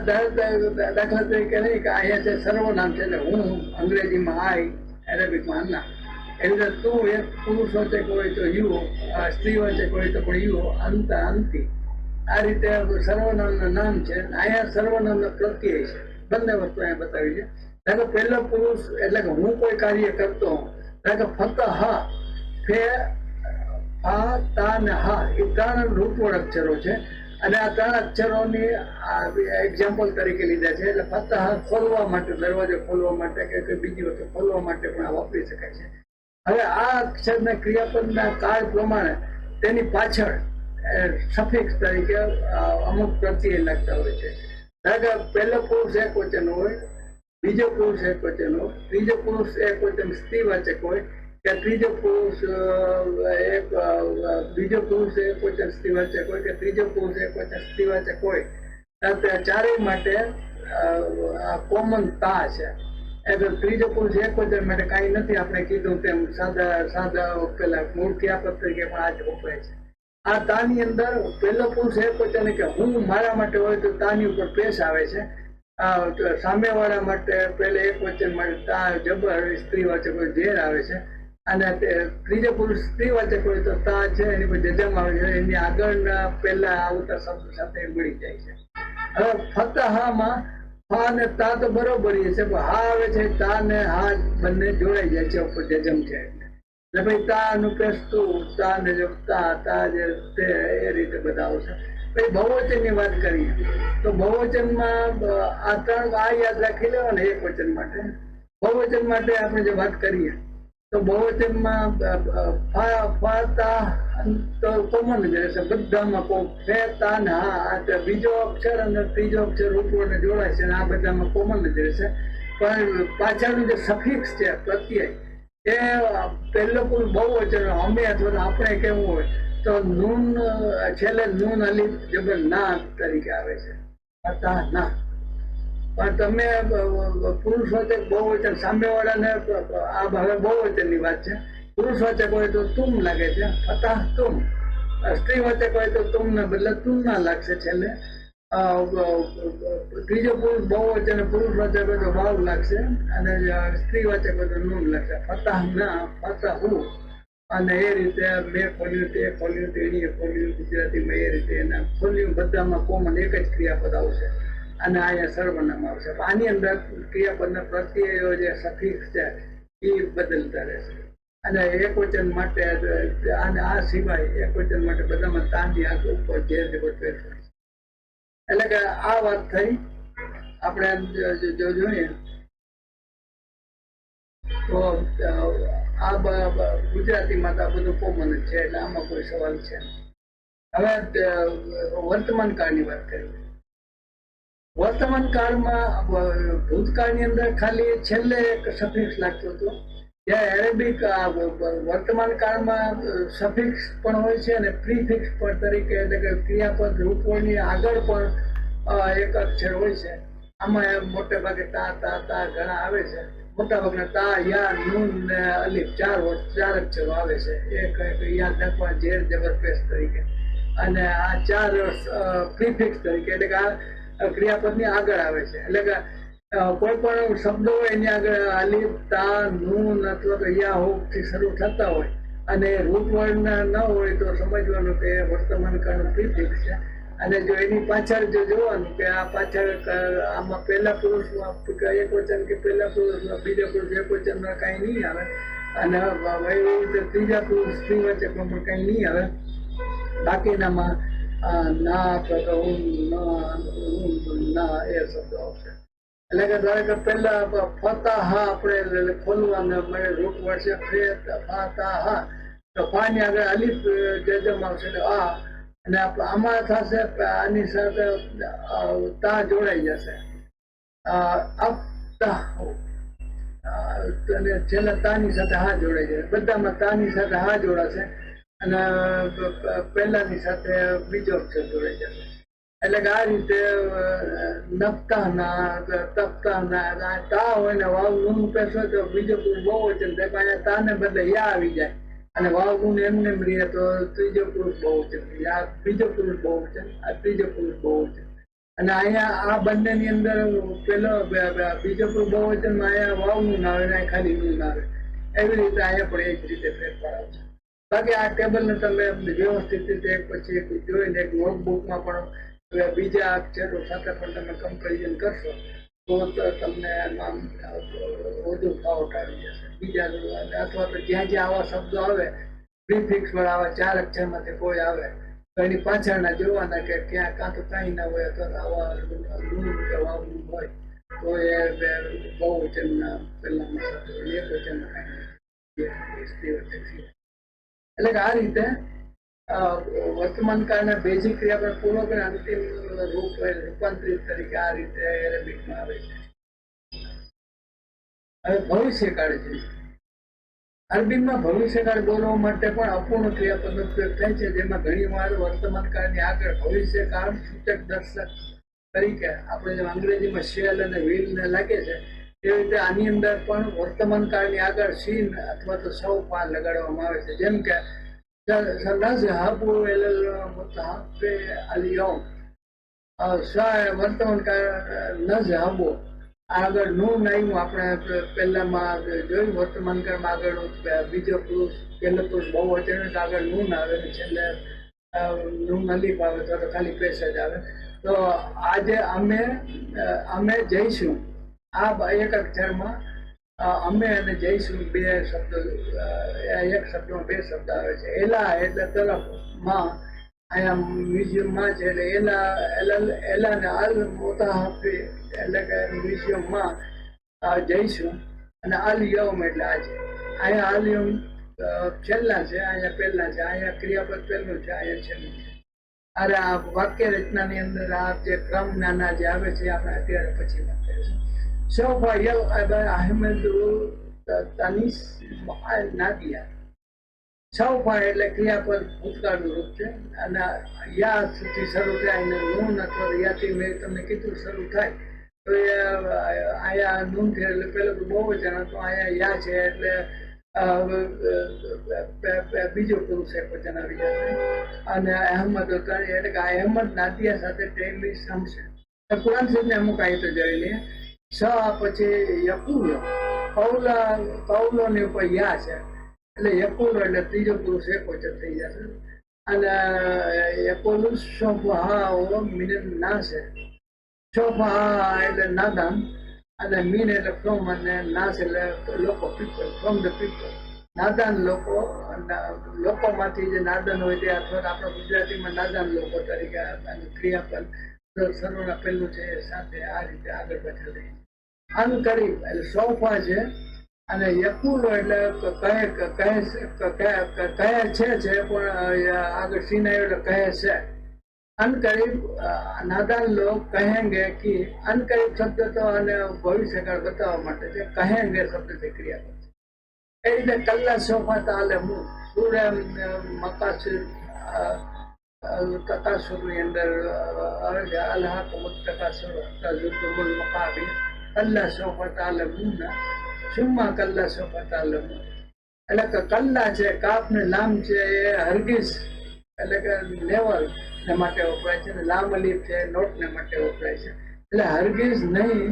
દાખલા તરીકે નહીં કે અહીંયા છે સર્વનામ છે એટલે હું, અંગ્રેજીમાં આઈ, એરેબિકમાં અન્ના. એવી રીતે તું એક પુરુષવાચક હોય તો યુ, સ્ત્રીવાચક હોય તો પણ યુ, અંતા, અંતિ. આ રીતે સર્વનામના નામ છે. અહીંયા સર્વનામના પ્રત્યય છે. બંને વસ્તુ અહીંયા બતાવી છે. ધારો પહેલો પુરુષ એટલે કે હું કોઈ કાર્ય કરતો હોઉં, ધારો ફત હા, ફે, ફા, તા ને હા એ 3 રૂપવળ અક્ષરો છે અને આ 3 અક્ષરોની એક્ઝામ્પલ તરીકે લીધા છે. એટલે ફત હા ખોલવા માટે, દરવાજો ખોલવા માટે કે બીજી વસ્તુ ખોલવા માટે પણ આ વાપરી શકાય છે. હવે આ અક્ષરના ક્રિયાપદના કાળ પ્રમાણે તેની પાછળ સફિક્સ તરીકે અમુક પ્રત્યય લાગતા હોય છે. ધારો કે પહેલો પુરુષ એકવચન હોય, બીજો પુરુષ એકવચન હોય, ત્રીજો પુરુષ એકવચન સ્ત્રીવાચક હોય કે ત્રીજો પુરુષ બીજો પુરુષ એકવચન સ્ત્રીવાચક હોય કે ત્રીજો પુરુષ એકવચન સ્ત્રીવાચક હોય. ચારેય માટે કોમન તા છે. એટલે ત્રીજો પુરુષ એકવચન માટે કાંઈ નથી, આપણે કીધું તેમ સાદા પેલા મૂળ ક્રિયાપદ તરીકે પણ આ જ વપરાય છે. આ તાની અંદર પહેલો પુરુષ એકવચન કે હું મારા માટે હોય તો તાની ઉપર પેશ આવે છે. સામેવાળા માટે પહેલા એકવચન માટે તા જબર, સ્ત્રીવાચક હોય ઝેર આવે છે. અને ત્રીજો પુરુષ સ્ત્રીવાચક હોય તો તા છે એની પર જજમ આવે છે. એની આગળના પહેલા આવતા શબ્દ સાથે મળી જાય છે. હવે ફક્ત હામાં હા ને તા તો બરોબર છે, પણ હા આવે છે, તા ને હા બંને જોડાઈ જાય છે ઉપર જજમ છે એટલે ભાઈ તા નું પેશ તું, તા ને જો તા જે તે એ રીતે બધા આવશે. પછી બહુવચન ની વાત કરીએ તો બહુવચનમાં આ 3 આ યાદ રાખી લેવાને એકવચન માટે. બહુવચન માટે આપણે જે વાત કરીએ તો બહુવચનમાં તો કોમન જ રહેશે બધામાં. ફે, તા ને હા, બીજો અક્ષર અને ત્રીજો અક્ષર રૂપવળને જોડાય છે અને આ બધામાં કોમન જ રહેશે. પણ પાછળનું જે સફિક્સ છે પ્રત્યય એ પહેલો પુરુષ બહુવચન અમે અથવા આપણે કેવું હોય તો નૂન છેલ્લે નૂન અલીફ જબર ના તરીકે આવે છે. ના પણ તમે પુરુષવાચક બહુવચન સામેવાળાને આ હવે બહુવચનની વાત છે. પુરુષવાચક હોય તો તુમ લાગે છે, ફતાહ તુમ. સ્ત્રીવાચક હોય તો તુમને બદલે તુમ ના લાગશે છેલ્લે. ત્રીજો પુરુષ બહુવચન પુરુષવાચક હોય તો વાવ લાગશે અને સ્ત્રીવાચક હોય તો નૂન લાગશે. ફતાહ ના, ફતાહુ. અને એ રીતે મેં ખોલ્યું, તે ખોલ્યું, તેણીએ ખોલ્યું, ગુજરાતીમાં એ રીતે એના ખોલ્યું. બધામાં કોમન એક જ ક્રિયાપદ આવશે અને અહીંયા સર્વનામ આવશે. આની અંદર ક્રિયાપદના પ્રત્યયો જે સફિક્સ છે એ બદલતા રહેશે. અને એકવચન માટે અને આ સિવાય એકવચન માટે બધામાં તાંડી આગળ ઉપર જે ફેરફાર. એટલે કે આ વાત થઈ. આપણે જો જોઈએ તો આ ગુજરાતીમાં તો આ બધું કોમન જ છે એટલે આમાં કોઈ સવાલ છે. હવે વર્તમાન કાળની વાત કરીએ. વર્તમાન કાળમાં ભૂતકાળની અંદર ખાલી છેલ્લે એક સફિક્સ લાગતો હતો ત્યાં એરેબિક વર્તમાન કાળમાં સફિક્સ પણ હોય છે અને પ્રીફિક્સ પણ તરીકે, એટલે કે ક્રિયાપદ રૂપોની આગળ પણ એક અક્ષર હોય છે. આમાં મોટે ભાગે તા તા તા ઘણા આવે છે. મોટા ભાગના તા, યા, નૂન ને અલીફ ચાર અક્ષરો આવે છે. એક યાદ રાખવા, ઝેર, જબર, પેશ તરીકે. અને આ ચાર પ્રીફિક્સ તરીકે, એટલે કે આ ક્રિયાપદની આગળ આવે છે. એટલે કે કોઈ પણ શબ્દો હોય એની આગળ અલીફ, તા, નૂન અથવા તો યા થી શરૂ થતા હોય અને રૂપવર્ણ ન હોય તો સમજવાનું કે વર્તમાન કાળનું પ્રીફિક્સ છે. અને જો એની પાછળ જો જોવાનું કે આ પાછળ આમાં પહેલા પુરુષમાં એક વચન કે પહેલા પુરુષમાં બીજા પુરુષ એક વચનમાં કાંઈ નહીં આવે, અને એવી રીતે ત્રીજા પુરુષ સ્ત્રીવાચકમાં પણ કાંઈ નહીં આવે. બાકીનામાં ના અથવા તો ના એ શબ્દો આવશે. એટલે કે ધારો કે પહેલા ફતાહા આપણે ખોલવાના મળે રૂપ વર્ષે ફતાહા, તો ફા ની આગળ અલીફ જજમ આવશે એટલે આ, અને આમાં થશે આની સાથે તા જોડાઈ જશે. અને છેલ્લા તાની સાથે હા જોડાઈ જશે. બધામાં તાની સાથે હા જોડાશે અને પહેલાની સાથે બીજો અક્ષર જોડાઈ જશે. એટલે કે આ રીતે નફતાના, તફતાના તા હોય ને વાવ નૂન પેશ હોય તો બીજો પુરુષ બહુવચન થાય, પણ અહીંયા તાને બદલે યા આવી જાય અને વાવ ગુણ એમને એમ રહીએ તો ત્રીજો પુરુષ બહુવચન, આ બીજો પુરુષ બહુવચન, આ ત્રીજો પુરુષ બહુવચન. અને અહીંયા આ બંનેની અંદર પેલો બીજો પુરુષ બહુવચનમાં અહીંયા વાવ નું આવે ને ખાલી નું આવે. એવી રીતે અહીંયા પણ એક રીતે ફેરફાર આવશે. બાકી આ ટેબલને તમે વ્યવસ્થિત રીતે એક પછી એક જોઈને એક નોટબુકમાં પણ બીજા અક્ષરો સાથે પણ તમે કમ્પેરિઝન કરશો તો તમને એમાં વધુ ફાવટ આવી જશે. બીજા અથવા તો જ્યાં જ્યાં આવા શબ્દો આવે પ્રીફિક્સ વાળા આવા ચાર અક્ષરમાંથી કોઈ આવે તો એની પાછળના જોવાના કે ક્યાં કાં તો કાંઈ ના હોય અથવા આવા નૂન કે વાવનું હોય તો એ બહુવચનના પહેલામાં શબ્દો, એક વચનમાં કાંઈ સ્ત્રી વચન. એટલે કે આ રીતે વર્તમાન કાળના બેઝિક ક્રિયાપદ પૂર્વક અને અંતિમ રૂપાંતરિત તરીકે આ રીતે એરેબિકમાં આવે છે. હવે ભવિષ્યકાળ છે. અરબીમાં ભવિષ્યકાળ બોલવા માટે પણ અપૂર્ણ ક્રિયાપદનો ઉપયોગ થાય છે, જેમાં ઘણી વાર વર્તમાન કાળની આગળ ભવિષ્યકાળ સૂચક દર્શક તરીકે આપણે જેમ અંગ્રેજીમાં શેલ અને વિલ ને લાગે છે એવી રીતે આની અંદર પણ વર્તમાન કાળની આગળ સીન અથવા તો સૌ પા લગાડવામાં આવે છે. જેમ કે વર્તમાન કાળ નઝહાબો આગળ નૂન આવ્યું, આપણે પહેલામાં જોયું વર્તમાન કાળમાં આગળ બીજો પુરુષ પહેલો પુરુષ બહુવચન આગળ નૂન આવે ને છેલ્લે નૂન અલીફ આવે તો ખાલી પેશ જ આવે. તો આજે અમે જઈશું, આ એક અક્ષરમાં અમે અને જઈશું બે શબ્દો, એક શબ્દમાં બે શબ્દ આવે છે. એલા એટલે તરફ, માં અહીંયા મ્યુઝિયમમાં છે એટલે એલા ને અલ મુતાહફી એટલે કે મ્યુઝિયમમાં જઈશું, અને અલ યૌમ એટલે આજે. અહીંયા અલ યૌમ છેલ્લા છે, અહીંયા પહેલા છે, અહીંયા ક્રિયાપદ પહેલું છે, અહીંયા છેલ્લું છે. અરે આ વાક્ય રચનાની અંદર આ જે ક્રમ નાના જે આવે છે આપણે અત્યારે પછી વાત કરીશું. સોફા યલ અહેમદ તનીસ નાદિયા. સૌફા એટલે ક્રિયાપદ ભૂતકાળનું રૂપ છે અને યા સુધી શરૂ થાય અને નૂન અથવા યાથી મેં તમને કીધું શરૂ થાય તો એ અહીંયા નૂન છે એટલે પેલું બહુવચન હતું, અહીંયા યા છે એટલે બીજો પુરુષ એક વચન આવી જશે. અને અહેમદ એટલે કે અહેમદ નાદિયા સાથે ટેમી સમશે. કુરાન શરીફને અમુક આયતો જોઈ લઈએ. સ પછી યકુલો, કૌલો ની ઉપર યા છે એટલે યકુલો એટલે ત્રીજો પુરુષ એક વચન થઈ જશે. અને યકુલુ શોફા મિન ના છે. શોફા એટલે નાદાન અને મીન એટલે ફ્રોમ અને નાસ એટલે લોકો, પીપલ, ફ્રોમ ધ પીપલ. નાદાન લોકોમાંથી જે નાદાન હોય તે અથવા આપણા ગુજરાતીમાં નાદાન લોકો તરીકે ક્રિયાપદ સર્વના પહેલું છે સાથે આ રીતે આગળ વધે. અનકરીબ એટલે સોફા છે અને યકુલો એટલે કહે છે પણ આગળ સીન આવ્યો એટલે કહે છે. અનકરીબ નાદાન લોગ કહેંગે કે, અનકરીબ શબ્દ તો અને ભવિષ્યકાળ બતાવવા માટે છે. કહેંગે શબ્દ છે ક્રિયાપદ. એ રીતે કલ્લા સોફા તાલમુ સૂર્ય મકાસુર તકાસુરની અંદર અલ્લાહ મુતકાસુર તઝુબુલ મકાબી કલ્લા સોફા તાલમુ સુમ્મા કલ્લા સોફા તાલમુ. એટલે કે કલ્લા છે, કાફ ને લામ છે, એ હરગીઝ એટલે કે નેવર ને માટે વપરાય છે, ને લામ અલીફ છે નોટ ને માટે વપરાય છે. એટલે હરગીઝ નહીં.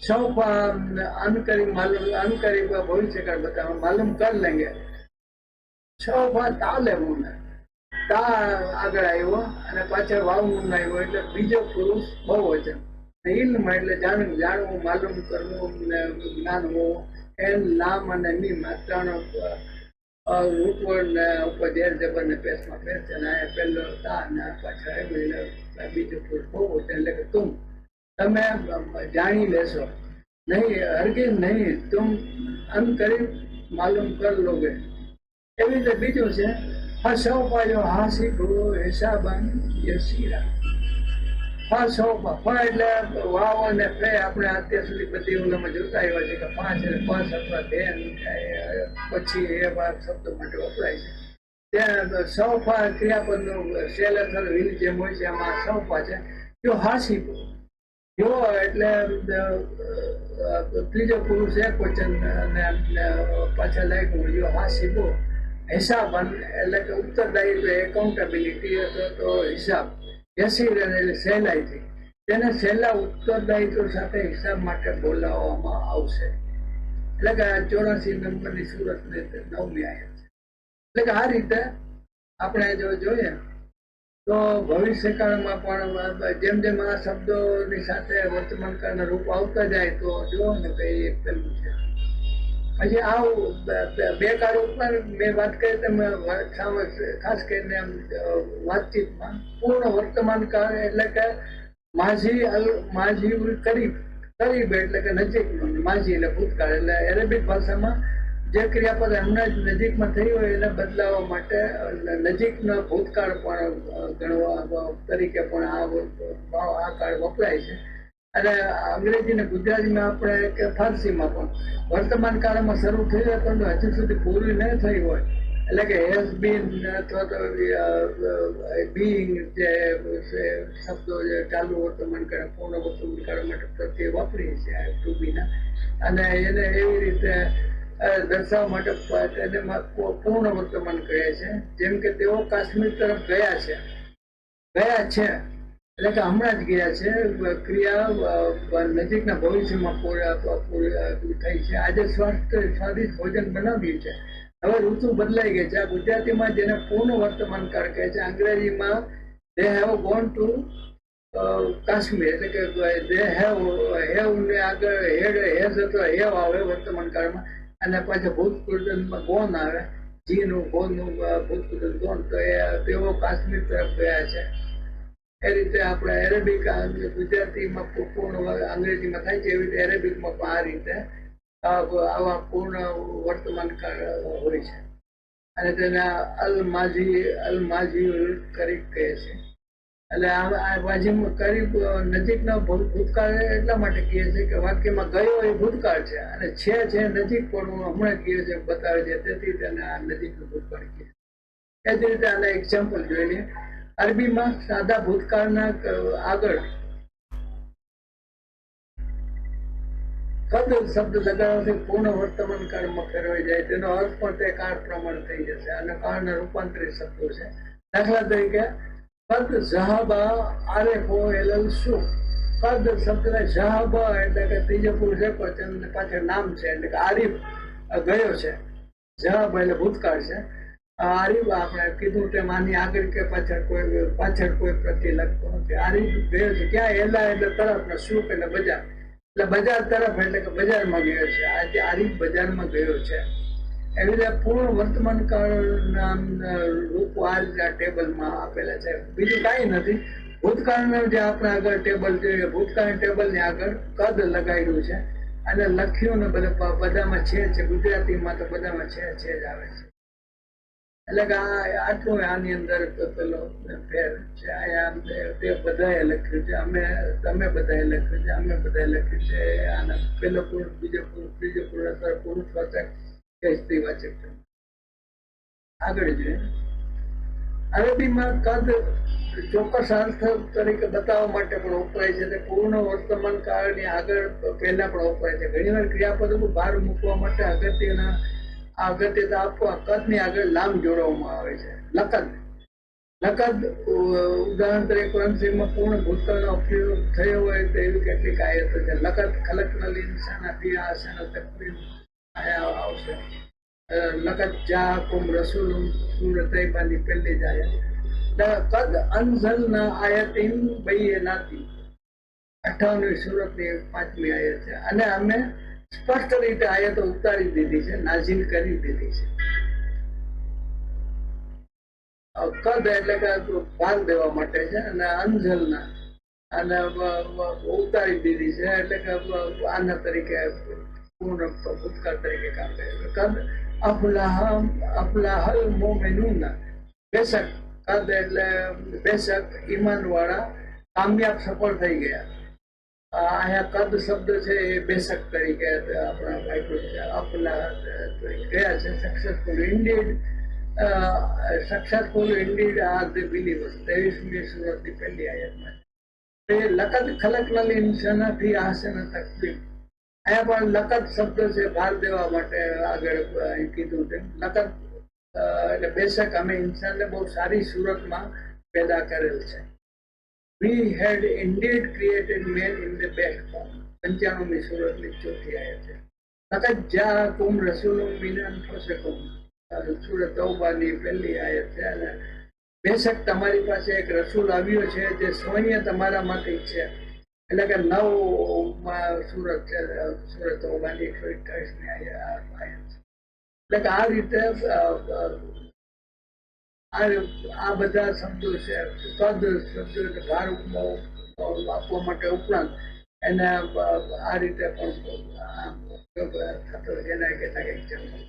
સૌફા અનકરી માલુમ અનકરી ભવિષ્યકાળ બતાવો માલુમ કર લેંગે. સૌફા તાલેમુન તા આગળ આવ્યો અને પાછળ વાવનું આવ્યો એટલે બીજો પુરુષ બહુવચન. ઇલ્મ એટલે જાણવું, જાણવું, માલુમ કરવું ને જ્ઞાનવું. એન લામ અને મીમ ત્રણ રૂપવર્ડ ને ઉપર જેર જબર ને પેસમાં ફેર છે ને આ પહેલો તા ને પાછળ આવ્યું એટલે બીજો પુરુષ બહુવચન એટલે કે તુમ, તમે જાણી લેશો. નહીં હરગીઝ નહીં, તુમ અનકરીબ માલુમ કર લોગે. એવી રીતે બીજું છે ફસૌફા જો હાસિબુ હિસાબન યસીરા. ફસૌફા ફ એટલે વાવ અને ફે આપણે અત્યાર સુધી બધી ઓલામાં જોતા આવ્યા છે કે 5 એટલે 5 અથવા ધેન પછી એવા શબ્દો માટે વપરાય છે. ત્યાં સૌફા ક્રિયાપદનું શેલ અથવા વિલ જેમ હોય છે એમાં સૌફા છે. જો હાસિબુ જો એટલે ત્રીજો પુરુષ એક વચન અને પાછળ લાગ્યું જો હાસિબુ. હિસાબન એટલે કે ઉત્તરદાયિત્વ એકાઉન્ટેબિલિટી અથવા તો હિસાબ. યસીર એટલે સહેલાઈથી તેને સહેલા ઉત્તરદાયિત્વ સાથે હિસાબ માટે બોલાવવામાં આવશે. એટલે કે 84 નંબરની સુરતને 9મી આયત છે. એટલે કે આ રીતે આપણે જો જોઈએ તો ભવિષ્યકાળમાં પણ જેમ જેમ આ શબ્દોની સાથે વર્તમાન કાળના રૂપ આવતા જાય તો જુઓ ને કે એ પેલું છે. પછી આવું બે કાળ ઉપર મેં વાત કરી તમે ખાસ કરીને વાતચીતમાં પૂર્ણ વર્તમાન કાળ એટલે કે માજી કરીબ કરીબ એટલે કે નજીકનું, માજી એટલે ભૂતકાળ. એટલે અરેબિક ભાષામાં જે ક્રિયાપદ હમણાં જ નજીકમાં થઈ હોય એને બદલાવવા માટે નજીકનો ભૂતકાળ પણ ગણવા તરીકે પણ આ કાળ વપરાય છે. અને અંગ્રેજી ને ગુજરાતીમાં આપણે કે ફારસીમાં પણ વર્તમાન કાળમાં શરૂ થઈ હોય પણ હજુ સુધી પૂરી ન થઈ હોય એટલે કે હેઝ બીન અથવા તો બીઈંગ જે શબ્દો જે ચાલુ વર્તમાન કાળ પૂર્ણ વર્તમાન કાળ માટે પ્રત્યે વાપરીએ છીએ ટુ બીના, અને એને એવી રીતે દર્શાવવા માટે તેને પૂર્ણ વર્તમાન કહે છે. જેમ કે તેઓ કાશ્મીર તરફ ગયા છે એટલે કે હમણાં જ ગયા છે. ક્રિયા નજીકના ભવિષ્યમાં થઈ છે. આજે સ્વાદિષ્ટ ભોજન બનાવ્યું છે. હવે ઋતુ બદલાઈ ગઈ છે. આ ગુજરાતીમાં જેને પૂર્ણ વર્તમાન કાળ કહે છે, અંગ્રેજીમાં they have gone to Kashmir એટલે કે દે હેવ ને આગળ હેઝ અથવા હેવ આવે વર્તમાન કાળમાં અને પાછા ભૂતપૂર્વમાં ગોન આવે, જીનું ગોનનું ભૂતપૂર્વ ગોન. તો તેઓ કાશ્મીર તરફ ગયા છે. એ રીતે આપણે એરેબિક ગુજરાતીમાં પૂર્ણ અંગ્રેજીમાં થાય છે એવી રીતે એરેબિકમાં પણ આ રીતે આવા પૂર્ણ વર્તમાન કાળ હોય છે. અને તેને અલ માજી કરીબ કહે છે. એટલે આ માજીમાં કરીબ નજીકનો ભૂતકાળ એટલા માટે કહે છે કે વાક્યમાં ગયો એ ભૂતકાળ છે અને છે નજીક પણ હમણાં કહે છે બતાવે છે, તેથી તેને આ નજીકનું ભૂતકાળ કહે છે. એ જ રીતે આના એક્ઝામ્પલ જોઈ લઈએ. અરબીમાં સાદા ભૂતકાળના આગળ કદ શબ્દ લગાવવાથી પૂર્ણ વર્તમાન કાળમાં ફેરવાઈ જાય. તેનો અર્થ પણ તે કાળ પ્રમાણે થઈ જશે અને કાળના રૂપાંતરિત શબ્દો છે. દાખલા તરીકે કદ ઝહાબા આરેફો એલલ શું. કદ શબ્દ ઝહાબા એટલે કે ત્રીજો પુરુષ એક વચન પાછળ નામ છે એટલે કે આરીફ ગયો છે. ઝહાબા એટલે ભૂતકાળ છે. આરીફ આપણે કીધું તેમ આની આગળ કે પાછળ કોઈ પ્રત્યે લખતો નથી. આરીફ ગયો છે ક્યાં? એલા એટલે તરફ ને સુખ એટલે બજાર, એટલે બજાર તરફ એટલે કે બજારમાં ગયો છે. આજે આરીફ બજારમાં ગયો છે. એવી રીતે પૂર્ણ વર્તમાન કાળના રૂપો આ રીતે આ ટેબલમાં આપેલા છે. બીજું કાંઈ નથી. ભૂતકાળનું જે આપણે આગળ ટેબલ જોઈએ, ભૂતકાળ ટેબલની આગળ કદ લગાડ્યું છે અને લખ્યું ને બધામાં છે. ગુજરાતીમાં તો બધામાં છે જ આવે છે. એટલે કે આટલું આની અંદર પેલો ફેર છે. અહીંયા તે બધાએ લખ્યું છે, તમે બધાએ લખ્યું છે, અમે બધાએ લખ્યું છે. આના પેલો પુરુષ, બીજો પુરુષ, ત્રીજો પુરુષ, પુરુષવાચક કે સ્ત્રીવાચક આગળ જોઈએ. અરબીમાં કદ ચોક્કસ અર્થ તરીકે બતાવવા માટે પણ વપરાય છે. તે પૂર્ણ વર્તમાન કાળની આગળ પહેલા પણ વપરાય છે. ઘણીવાર ક્રિયાપદ ઉપર ભાર મૂકવા માટે અગત્યતા આપવા કદની આગળ લામ જોડવામાં આવે છે. લકદ ઉદાહરણ તરીકે કુરાનમાં પૂર્ણ ભૂતકાળનો ઉપયોગ થયો હોય તો એવી કેટલીક આયતો છે. લકદ ખલકનલ ઇન્સાન ફી અહસન તકવીમ આવશે. લકદ જાકુમ રસૂલુન સૂરત તૈબાની પહેલી જ આયત. કદ અનઝલના આયતિન બય્યનાતી 58મી સૂરતની 5મી આયત છે. અને અમે સ્પષ્ટ રીતે આયતો ઉતારી દીધી છે, નાઝિલ કરી દીધી છે. કદ એટલે કે ભાર દેવા માટે છે, અને અંજલના અને ઉતારી દીધી છે એટલે કે આના તરીકે પૂર્ણ ભૂતકાળ તરીકે કામ કરે છે. કદ અફલાહલ મોમિનૂન, બેશક કદ એટલે બેશક ઈમાન વાળા કામયાબ સફળ થઈ ગયા. અહીંયા કદ શબ્દ છે એ બેશક તરીકે આપણા અફલાહ ગયા છે. સક્સેસફુલ ઇન્ડીડ આર ધ બિલીવર્સ 23મી સૂરતની પહેલી આયતમાં. લકદ ખલકનલ ઇન્સાન ફી અહસન તકવીમ. અહીંયા પણ લકદ શબ્દ છે ભાર દેવા માટે આગળ કીધું છે. લકદ એટલે બેશક અમે ઇન્સાનને બહુ સારી સુરતમાં પેદા કરેલ છે. We had indeed created man in the best form 95મી સૂરતની 4થી આયત છે. લકદ જાકુમ રસૂલુમ મિન અનફુસિકુમ સૂરત તૌબાની પહેલી આયત છે. અને બેશક તમારી પાસે એક રસૂલ આવ્યો છે જે સ્વયં તમારામાંથી છે. એટલે કે 9 સૂરત છે, સૂરત તૌબાની 128મી આયત છે. એટલે કે આ રીતે આ બધા શબ્દો છે. કદ શબ્દ ભાર આપવા માટે ઉપરાંત એને આ રીતે પણ થતો જેના કેટલાક એક્ઝામ્પલ.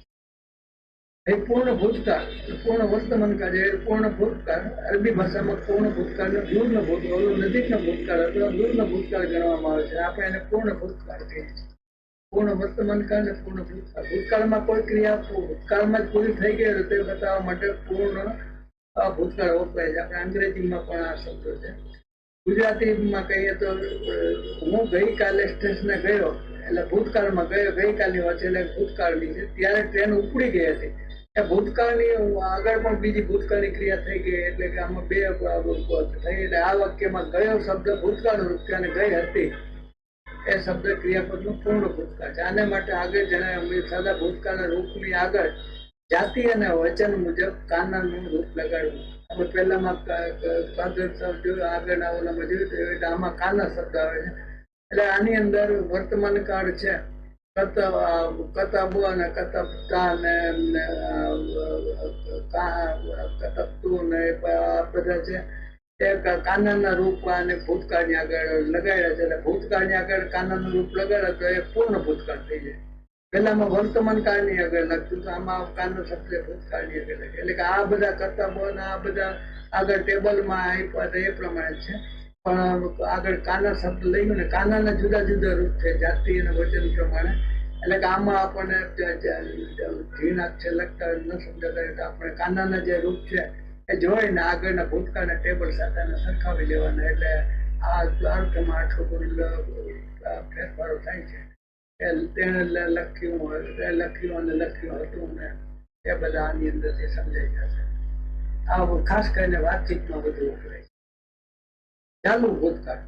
પૂર્ણ ભૂતકાળ, પૂર્ણ વર્તમાન કાળ, પૂર્ણ ભૂતકાળ અરબી ભાષામાં પૂર્ણ ભૂતકાળ દૂરનો ભૂતકાળ, નજીકનો ભૂતકાળ અથવા દૂરનો ભૂતકાળ ગણવામાં આવે છે. આપણે એને પૂર્ણ ભૂતકાળ કહીએ છીએ. પૂર્ણ વર્તમાન કાળ અને પૂર્ણ ભૂતકાળ. ભૂતકાળમાં કોઈ ક્રિયા ભૂતકાળમાં જ પૂરી થઈ ગઈ તે બતાવવા માટે પૂર્ણ ભૂતકાળ વપરાય છે. આપણે અંગ્રેજીમાં પણ આ શબ્દો છે. ગુજરાતીમાં કહીએ તો હું ગઈકાલે સ્ટેશને ગયો એટલે ભૂતકાળમાં ગયો, ગઈકાલની વાત એટલે ભૂતકાળની છે. ત્યારે ટ્રેન ઉપડી ગઈ હતી. એ ભૂતકાળની આગળ પણ બીજી ભૂતકાળની ક્રિયા થઈ ગઈ એટલે કે આમાં બે થઈ. એટલે આ વાક્યમાં ગયો શબ્દ ભૂતકાળ રૂપ છે અને ગઈ હતી એ શબ્દ ક્રિયાપદનું પૂર્ણ ભૂતકાળ છે. આને માટે આગળ જણાવ્યું સાદા ભૂતકાળના રૂપની આગળ જાતિ અને વચન મુજબ કાનાનું રૂપ લગાડવું. આપણે પહેલામાં આગળના ઓલામાં જોયું એટલે આમાં કાના શબ્દ આવે છે. એટલે આની અંદર વર્તમાન કાળ છે. કતબુ અને કતબતા ને કતબતું ને બધા છે એ કાનાના રૂપ અને ભૂતકાળની આગળ લગાડ્યા છે. એટલે ભૂતકાળની આગળ કાનાનું રૂપ લગાડ્યા તો એ પૂર્ણ ભૂતકાળ થઈ જાય. પહેલામાં વર્તમાન કાળની આગળ લખતું તો આમાં કાનો શબ્દ ભૂતકાળની આગળ લખે. એટલે કે આ બધા કતબો અને આ બધા આગળ ટેબલમાં આપ્યા એ પ્રમાણે છે. પણ આગળ કાના શબ્દ લઈ ગયો ને કાનાના જુદા જુદા રૂપ છે જાતિ અને વચન પ્રમાણે. એટલે કે આમાં આપણને ઘીન અક્ષર લખતા ન સમજાતા આપણે કાનાના જે રૂપ છે એ જોઈને આગળના ભૂતકાળના ટેબલ સાથે સરખાવી લેવાના. એટલે આ અર્થમાં આઠું ફેરફારો થાય છે. તેને લખ્યું અને લખ્યું હતું ને એ બધા આની અંદરથી સમજાઈ જશે. આ ખાસ કરીને વાતચીતમાં બધું વપરાય. ચાલુ ભૂતકાળ